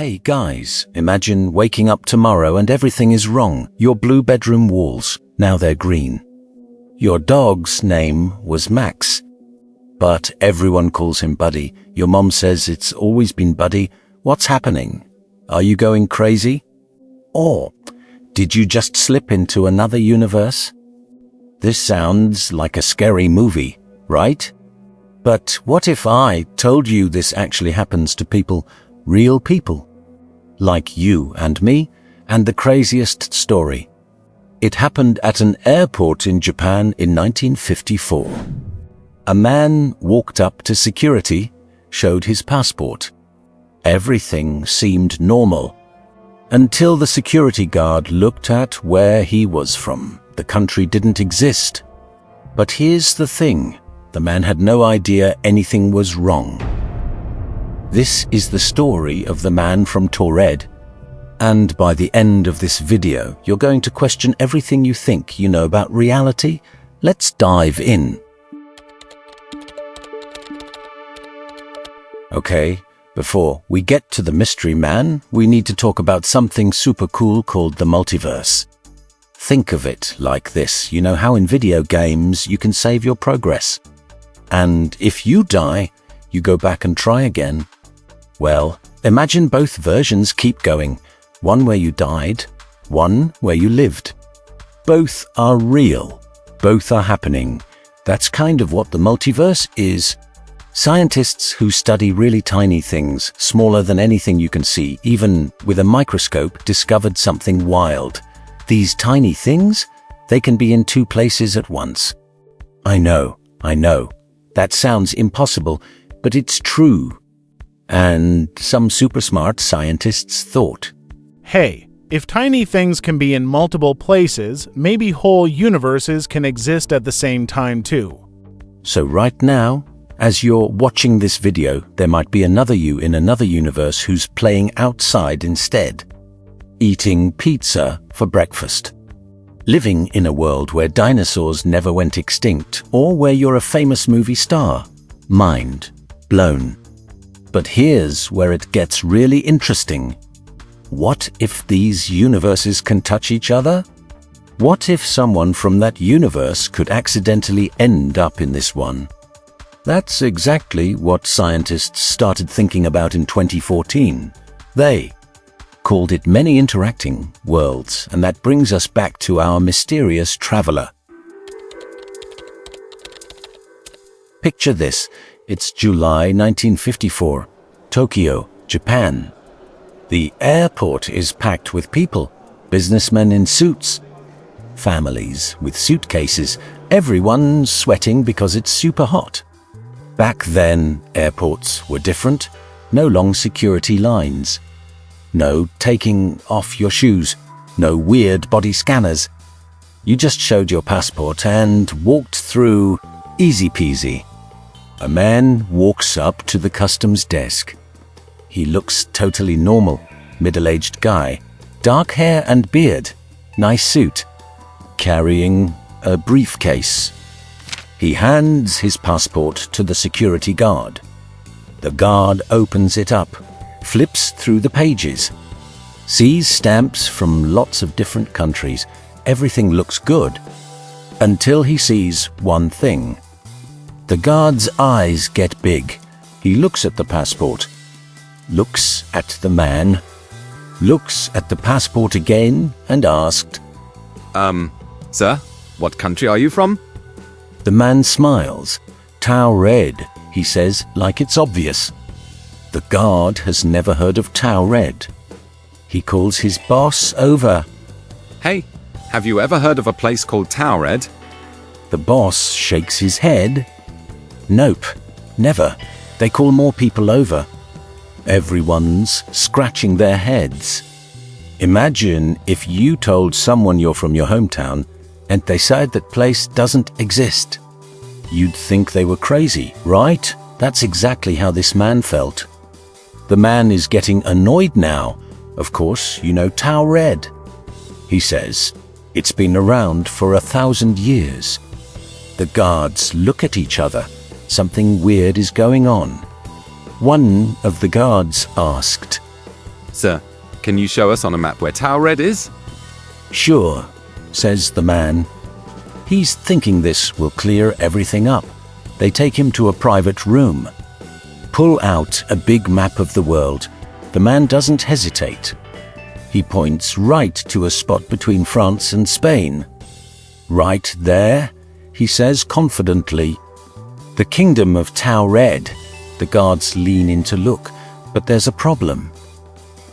Hey guys, imagine waking up tomorrow and everything is wrong. Your blue bedroom walls, now they're green. Your dog's name was Max, but everyone calls him Buddy. Your mom says it's always been Buddy. What's happening? Are you going crazy? Or did you just slip into another universe? This sounds like a scary movie, right? But what if I told you this actually happens to people, real people, like you and me, and the craziest story? It happened at an airport in Japan in 1954. A man walked up to security, showed his passport. Everything seemed normal, until the security guard looked at where he was from. The country didn't exist. But here's the thing. The man had no idea anything was wrong. This is the story of the man from Taured. And by the end of this video, you're going to question everything you think you know about reality. Let's dive in. Okay, before we get to the mystery man, we need to talk about something super cool called the multiverse. Think of it like this. You know how in video games you can save your progress? And if you die, you go back and try again. Well, imagine both versions keep going. One where you died, one where you lived. Both are real. Both are happening. That's kind of what the multiverse is. Scientists who study really tiny things, smaller than anything you can see, even with a microscope, discovered something wild. These tiny things, they can be in two places at once. I know. That sounds impossible, but it's true. And some super smart scientists thought, hey, if tiny things can be in multiple places, maybe whole universes can exist at the same time too. So right now, as you're watching this video, there might be another you in another universe who's playing outside instead, eating pizza for breakfast, living in a world where dinosaurs never went extinct, or where you're a famous movie star. Mind blown. But here's where it gets really interesting. What if these universes can touch each other? What if someone from that universe could accidentally end up in this one? That's exactly what scientists started thinking about in 2014. They called it many interacting worlds, and that brings us back to our mysterious traveler. Picture this. It's July 1954, Tokyo, Japan. The airport is packed with people, businessmen in suits, families with suitcases. Everyone's sweating because it's super hot. Back then, airports were different. No long security lines. No taking off your shoes. No weird body scanners. You just showed your passport and walked through, easy peasy. A man walks up to the customs desk. He looks totally normal. Middle-aged guy. Dark hair and beard. Nice suit. Carrying a briefcase. He hands his passport to the security guard. The guard opens it up, flips through the pages, sees stamps from lots of different countries. Everything looks good, until he sees one thing. The guard's eyes get big. He looks at the passport, looks at the man, looks at the passport again, and asked, Sir, what country are you from? The man smiles. Taured, he says, like it's obvious. The guard has never heard of Taured. He calls his boss over. Hey, have you ever heard of a place called Taured? The boss shakes his head. Nope, never. They call more people over. Everyone's scratching their heads. Imagine if you told someone you're from your hometown and they said that place doesn't exist. You'd think they were crazy, right? That's exactly how this man felt. The man is getting annoyed now. Of course, you know Taured. He says, it's been around for 1,000 years. The guards look at each other. Something weird is going on. One of the guards asked, Sir, can you show us on a map where Taured is? Sure, says the man. He's thinking this will clear everything up. They take him to a private room. Pull out a big map of the world. The man doesn't hesitate. He points right to a spot between France and Spain. Right there, he says confidently. The kingdom of Taured. The guards lean in to look, but there's a problem.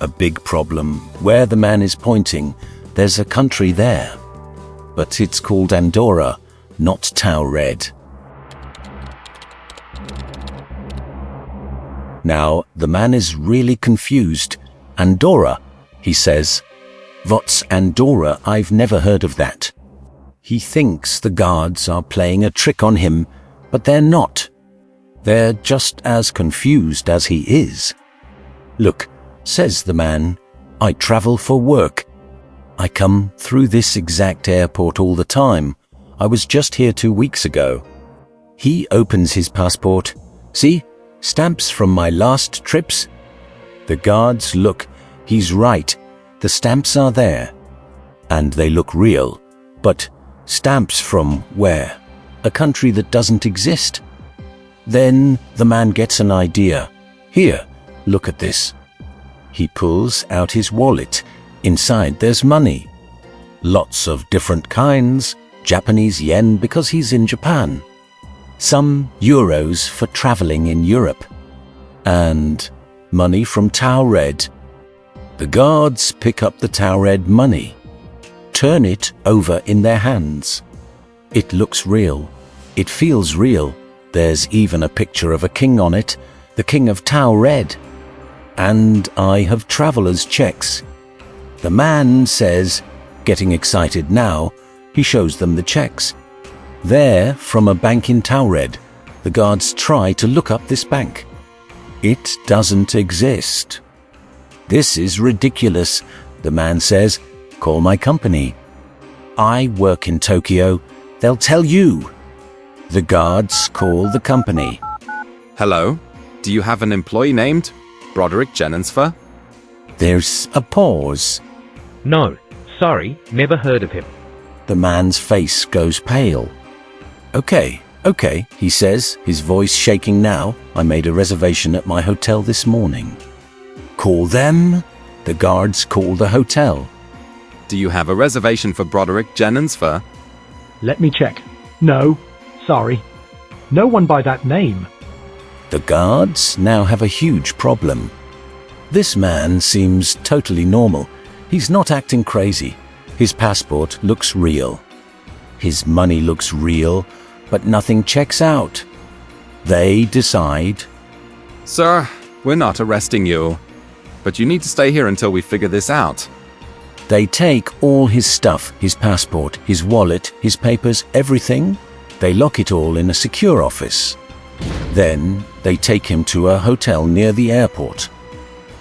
A big problem. Where the man is pointing, there's a country there. But it's called Andorra, not Taured. Now, the man is really confused. Andorra, he says. What's Andorra? I've never heard of that. He thinks the guards are playing a trick on him, but they're not. They're just as confused as he is. Look, says the man, I travel for work. I come through this exact airport all the time. I was just here 2 weeks ago. He opens his passport. See, stamps from my last trips. The guards look. He's right. The stamps are there. And they look real. But stamps from where? A country that doesn't exist. Then the man gets an idea. Here, look at this. He pulls out his wallet. Inside there's money. Lots of different kinds. Japanese yen because he's in Japan. Some euros for traveling in Europe. And money from Taured. The guards pick up the Taured money. Turn it over in their hands. It looks real. It feels real. There's even a picture of a king on it. The king of Taured. And I have traveler's checks. The man says, getting excited now, he shows them the checks. They're from a bank in Taured. The guards try to look up this bank. It doesn't exist. This is ridiculous, the man says. Call my company. I work in Tokyo. They'll tell you. The guards call the company. Hello? Do you have an employee named Broderick Jennensfer? There's a pause. No, sorry, never heard of him. The man's face goes pale. Okay, he says, his voice shaking now. I made a reservation at my hotel this morning. Call them. The guards call the hotel. Do you have a reservation for Broderick Jennensfer? Let me check. No, sorry. No one by that name. The guards now have a huge problem. This man seems totally normal. He's not acting crazy. His passport looks real. His money looks real, but nothing checks out. They decide, Sir, we're not arresting you, but you need to stay here until we figure this out. They take all his stuff, his passport, his wallet, his papers, everything. They lock it all in a secure office. Then they take him to a hotel near the airport.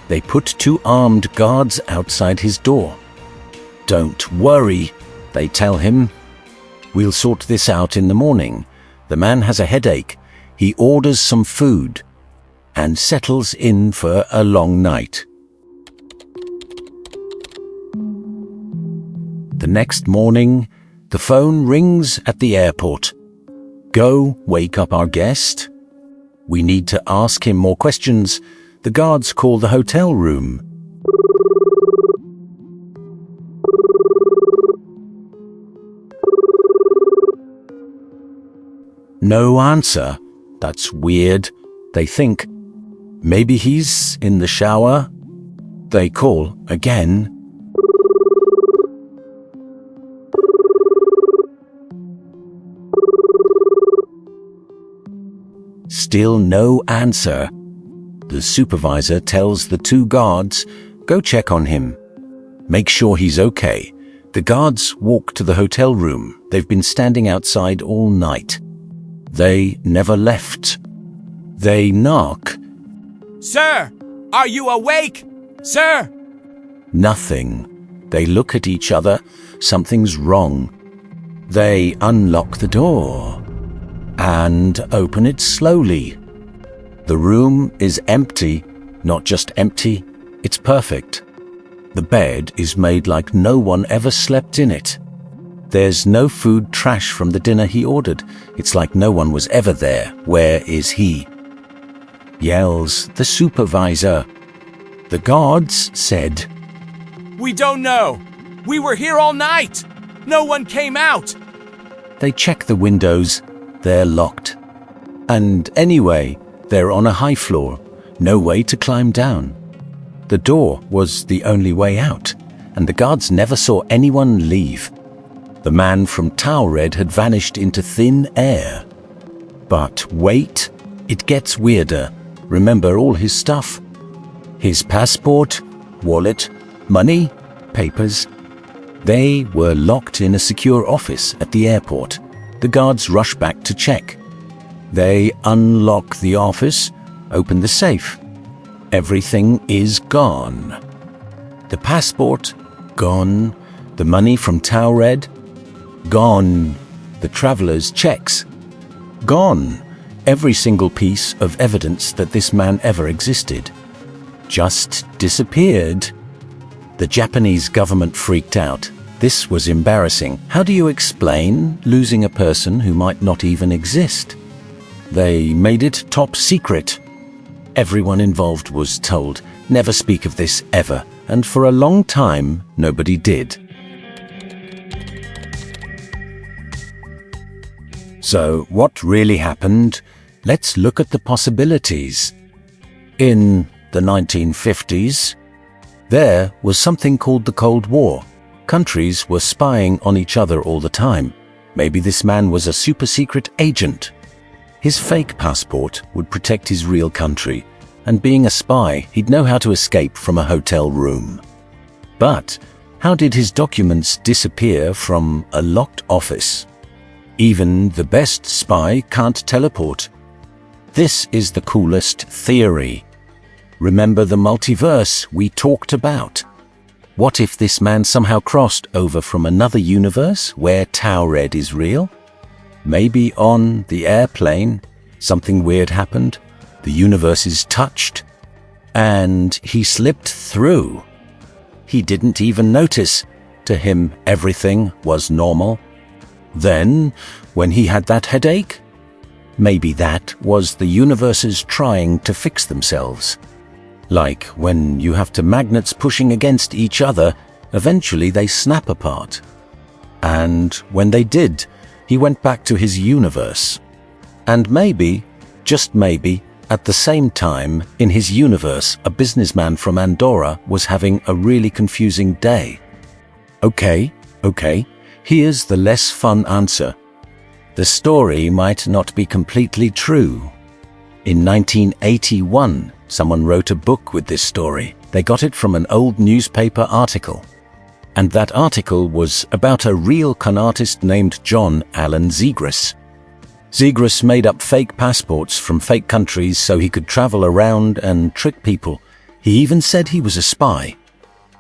They put 2 armed guards outside his door. Don't worry, they tell him. We'll sort this out in the morning. The man has a headache. He orders some food and settles in for a long night. The next morning, the phone rings at the airport. Go wake up our guest. We need to ask him more questions. The guards call the hotel room. No answer. That's weird. They think. Maybe he's in the shower. They call again. Still no answer. The supervisor tells the 2 guards, go check on him. Make sure he's okay. The guards walk to the hotel room. They've been standing outside all night. They never left. They knock. Sir, are you awake? Sir! Nothing. They look at each other. Something's wrong. They unlock the door and open it slowly. The room is empty. Not just empty, It's perfect. The bed is made like no one ever slept in it. There's no food trash from the dinner he ordered. It's like no one was ever there. Where is he? Yells the supervisor. The guards said, We don't know. We were here all night. No one came out. They check the windows. They're locked. And anyway, they're on a high floor. No way to climb down. The door was the only way out, and the guards never saw anyone leave. The man from Taured had vanished into thin air. But wait, it gets weirder. Remember all his stuff? His passport, wallet, money, papers. They were locked in a secure office at the airport. The guards rush back to check. They unlock the office, open the safe. Everything is gone. The passport, gone. The money from Taured, gone. The traveler's checks, gone. Every single piece of evidence that this man ever existed just disappeared. The Japanese government freaked out. This was embarrassing. How do you explain losing a person who might not even exist? They made it top secret. Everyone involved was told, never speak of this ever, and for a long time, nobody did. So, what really happened? Let's look at the possibilities. In the 1950s, there was something called the Cold War. Countries were spying on each other all the time. Maybe this man was a super-secret agent. His fake passport would protect his real country, and being a spy, he'd know how to escape from a hotel room. But how did his documents disappear from a locked office? Even the best spy can't teleport. This is the coolest theory. Remember the multiverse we talked about? What if this man somehow crossed over from another universe where Taured is real? Maybe on the airplane, something weird happened, the universes touched, and he slipped through. He didn't even notice. To him, everything was normal. Then, when he had that headache, maybe that was the universes trying to fix themselves. Like when you have two magnets pushing against each other, eventually they snap apart. And when they did, he went back to his universe. And maybe, just maybe, at the same time, in his universe, a businessman from Andorra was having a really confusing day. Okay, here's the less fun answer. The story might not be completely true. In 1981, someone wrote a book with this story. They got it from an old newspaper article. And that article was about a real con artist named John Allen Zegrus. Zegrus made up fake passports from fake countries so he could travel around and trick people. He even said he was a spy.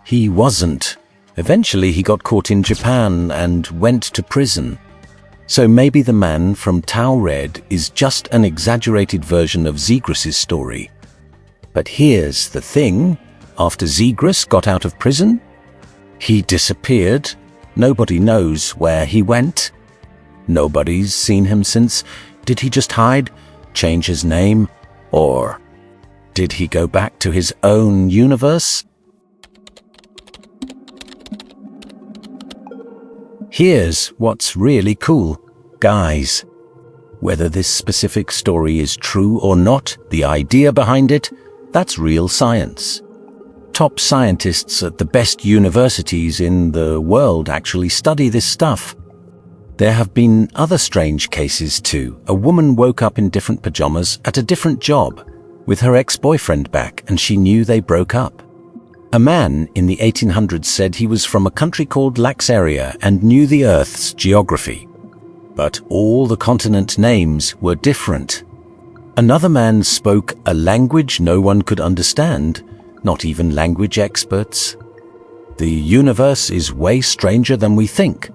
He wasn't. Eventually he got caught in Japan and went to prison. So maybe the man from Taured is just an exaggerated version of Zegrus's story. But here's the thing, after Zegrus got out of prison, he disappeared. Nobody knows where he went. Nobody's seen him since. Did he just hide, change his name, or did he go back to his own universe? Here's what's really cool, guys. Whether this specific story is true or not, the idea behind it, that's real science. Top scientists at the best universities in the world actually study this stuff. There have been other strange cases too. A woman woke up in different pajamas at a different job with her ex-boyfriend back, and she knew they broke up. A man in the 1800s said he was from a country called Laxaria and knew the Earth's geography. But all the continent names were different. Another man spoke a language no one could understand, not even language experts. The universe is way stranger than we think.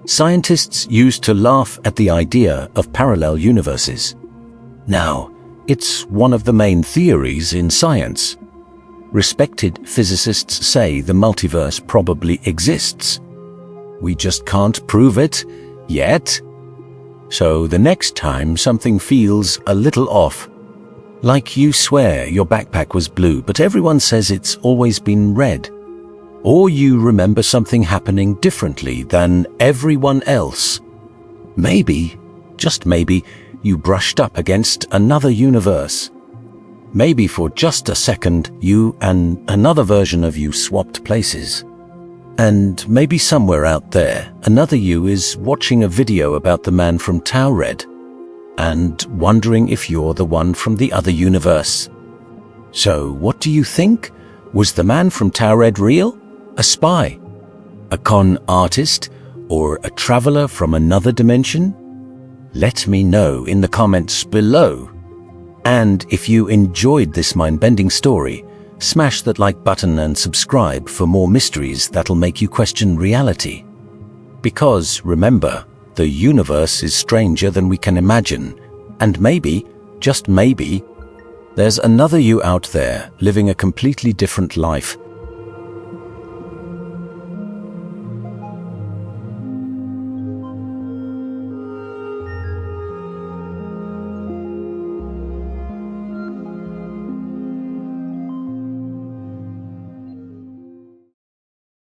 Scientists used to laugh at the idea of parallel universes. Now, it's one of the main theories in science. Respected physicists say the multiverse probably exists. We just can't prove it yet. So the next time something feels a little off, like you swear your backpack was blue but everyone says it's always been red, or you remember something happening differently than everyone else, maybe, just maybe, you brushed up against another universe. Maybe for just a second, you and another version of you swapped places. And maybe somewhere out there, another you is watching a video about the man from Taured and wondering if you're the one from the other universe. So what do you think? Was the man from Taured real? A spy? A con artist? Or a traveler from another dimension? Let me know in the comments below. And if you enjoyed this mind-bending story, smash that like button and subscribe for more mysteries that'll make you question reality. Because remember, the universe is stranger than we can imagine, and maybe, just maybe, there's another you out there living a completely different life